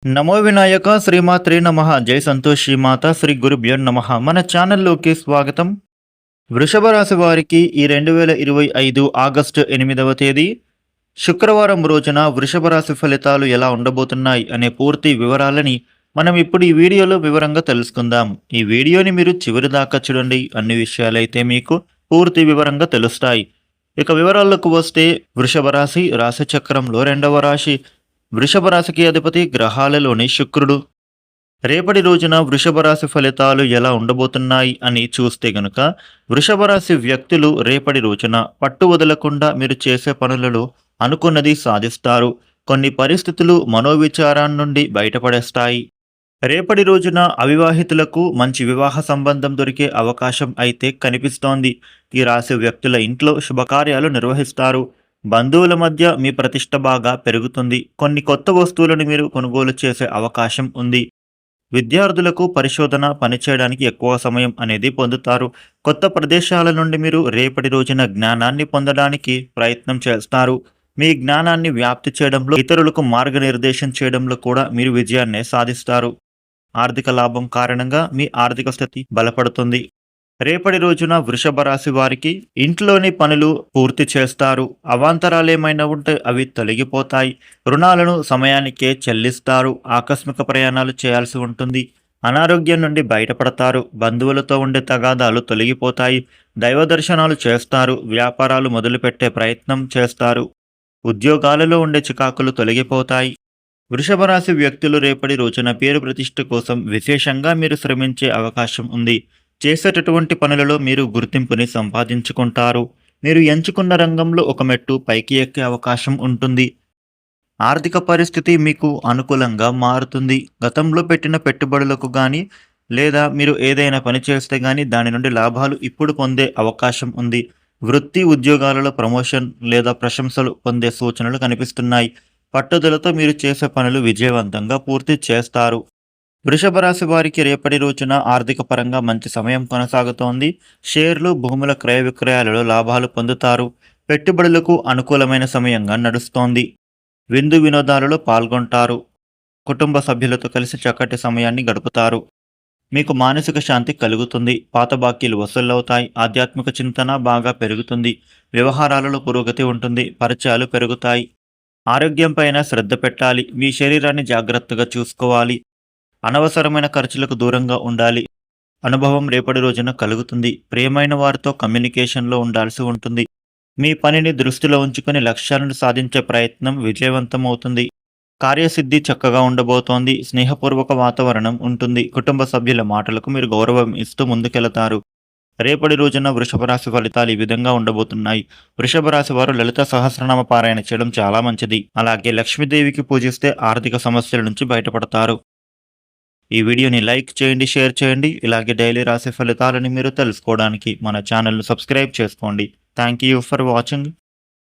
నమో వినాయక శ్రీమాత్రే నమః. జై సంతోష్ శ్రీమాత శ్రీ గురుభ్యో నమః. మన ఛానల్లోకి స్వాగతం. వృషభ రాశి వారికి ఈ 2025 ఆగస్టు 8వ తేదీ శుక్రవారం రోజున వృషభ రాశి ఫలితాలు ఎలా ఉండబోతున్నాయి అనే పూర్తి వివరాలని మనం ఇప్పుడు ఈ వీడియోలో వివరంగా తెలుసుకుందాం. ఈ వీడియోని మీరు చివరి దాకా చూడండి. అన్ని విషయాలైతే మీకు పూర్తి వివరంగా తెలుస్తాయి. ఇక వివరాల్లోకి వస్తే వృషభ రాశి రాశి చక్రంలో రెండవ రాశి. వృషభ రాశికి అధిపతి గ్రహాలలోని శుక్రుడు. రేపటి రోజున వృషభ రాశి ఫలితాలు ఎలా ఉండబోతున్నాయి అని చూస్తే గనుక వృషభ రాశి వ్యక్తులు రేపటి రోజున పట్టు వదలకుండా మీరు చేసే పనులలో అనుకున్నది సాధిస్తారు. కొన్ని పరిస్థితులు మనోవిచారాన్ని నుండి బయటపడేస్తాయి. రేపటి రోజున అవివాహితులకు మంచి వివాహ సంబంధం దొరికే అవకాశం అయితే కనిపిస్తోంది. ఈ రాశి వ్యక్తుల ఇంట్లో శుభకార్యాలు నిర్వహిస్తారు. బంధువుల మధ్య మీ ప్రతిష్ట బాగా పెరుగుతుంది. కొన్ని కొత్త వస్తువులను మీరు కొనుగోలు చేసే అవకాశం ఉంది. విద్యార్థులకు పరిశోధన పనిచేయడానికి ఎక్కువ సమయం అనేది పొందుతారు. కొత్త ప్రదేశాల నుండి మీరు రేపటి రోజున జ్ఞానాన్ని పొందడానికి ప్రయత్నం చేస్తారు. మీ జ్ఞానాన్ని వ్యాప్తి చేయడంలో, ఇతరులకు మార్గనిర్దేశం చేయడంలో కూడా మీరు విజయాన్ని సాధిస్తారు. ఆర్థిక లాభం కారణంగా మీ ఆర్థిక స్థితి బలపడుతుంది. రేపటి రోజున వృషభ రాశి వారికి ఇంట్లోని పనులు పూర్తి చేస్తారు. అవాంతరాలేమైనా ఉంటే అవి తొలగిపోతాయి. రుణాలను సమయానికే చెల్లిస్తారు. ఆకస్మిక ప్రయాణాలు చేయాల్సి ఉంటుంది. అనారోగ్యం నుండి బయటపడతారు. బంధువులతో ఉండే తగాదాలు తొలగిపోతాయి. దైవ దర్శనాలు చేస్తారు. వ్యాపారాలు మొదలుపెట్టే ప్రయత్నం చేస్తారు. ఉద్యోగాలలో ఉండే చికాకులు తొలగిపోతాయి. వృషభ రాశి వ్యక్తులు రేపటి రోజున పేరు ప్రతిష్ఠ కోసం విశేషంగా మీరు శ్రమించే అవకాశం ఉంది. చేసేటటువంటి పనులలో మీరు గుర్తింపుని సంపాదించుకుంటారు. మీరు ఎంచుకున్న రంగంలో ఒక మెట్టు పైకి ఎక్కే అవకాశం ఉంటుంది. ఆర్థిక పరిస్థితి మీకు అనుకూలంగా మారుతుంది. గతంలో పెట్టిన పెట్టుబడులకు కానీ లేదా మీరు ఏదైనా పని చేస్తే కానీ దాని నుండి లాభాలు ఇప్పుడు పొందే అవకాశం ఉంది. వృత్తి ఉద్యోగాలలో ప్రమోషన్ లేదా ప్రశంసలు పొందే సూచనలు కనిపిస్తున్నాయి. పట్టుదలతో మీరు చేసే పనులు విజయవంతంగా పూర్తి చేస్తారు. వృషభ రాశి వారికి రేపటి రోజున ఆర్థిక పరంగా మంచి సమయం కొనసాగుతోంది. షేర్లు, భూముల క్రయ విక్రయాలలో లాభాలు పొందుతారు. పెట్టుబడులకు అనుకూలమైన సమయంగా నడుస్తోంది. విందు వినోదాలలో పాల్గొంటారు. కుటుంబ సభ్యులతో కలిసి చక్కటి సమయాన్ని గడుపుతారు. మీకు మానసిక శాంతి కలుగుతుంది. పాత బాకీలు వసూలవుతాయి. ఆధ్యాత్మిక చింతన బాగా పెరుగుతుంది. వ్యవహారాలలో పురోగతి ఉంటుంది. పరిచయాలు పెరుగుతాయి. ఆరోగ్యం పైన శ్రద్ధ పెట్టాలి. మీ శరీరాన్ని జాగ్రత్తగా చూసుకోవాలి. అనవసరమైన ఖర్చులకు దూరంగా ఉండాలి. అనుభవం రేపటి రోజున కలుగుతుంది. ప్రియమైన వారితో కమ్యూనికేషన్లో ఉండాల్సి ఉంటుంది. మీ పనిని దృష్టిలో ఉంచుకొని లక్ష్యాలను సాధించే ప్రయత్నం విజయవంతమవుతుంది. కార్యసిద్ధి చక్కగా ఉండబోతోంది. స్నేహపూర్వక వాతావరణం ఉంటుంది. కుటుంబ సభ్యుల మాటలకు మీరు గౌరవం ఇస్తూ ముందుకెళతారు. రేపటి రోజున వృషభ రాశి ఫలితాలు ఈ విధంగా ఉండబోతున్నాయి. వృషభ రాశి వారు లలిత సహస్రనామ పారాయణ చేయడం చాలా మంచిది. అలాగే లక్ష్మీదేవికి పూజిస్తే ఆర్థిక సమస్యల నుంచి బయటపడతారు. ఈ వీడియోని లైక్ చేయండి, షేర్ చేయండి. ఇలాగే డైలీ రాశి ఫలితాలని మీరు తెలుసుకోవడానికి మన ఛానల్ను సబ్స్క్రైబ్ చేసుకోండి. Thank you for watching.